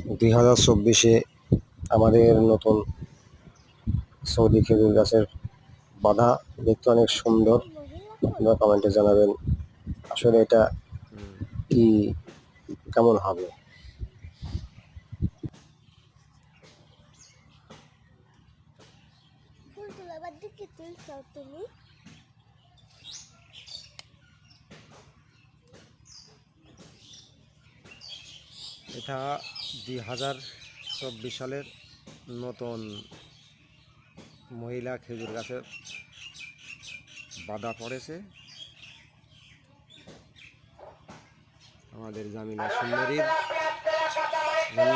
2024-এ আমাদের নতুন সৌদি খেজুর গাছের বাধা দেখতে অনেক সুন্দর। আপনারা কমেন্টে জানাবেন আসলে এটা কি কেমন হবে। এটা 2024 সালের নতুন মহিলা খেজুর গাছের বাধা পড়েছে। আমাদের জামিলা সুন্দরীর জন্য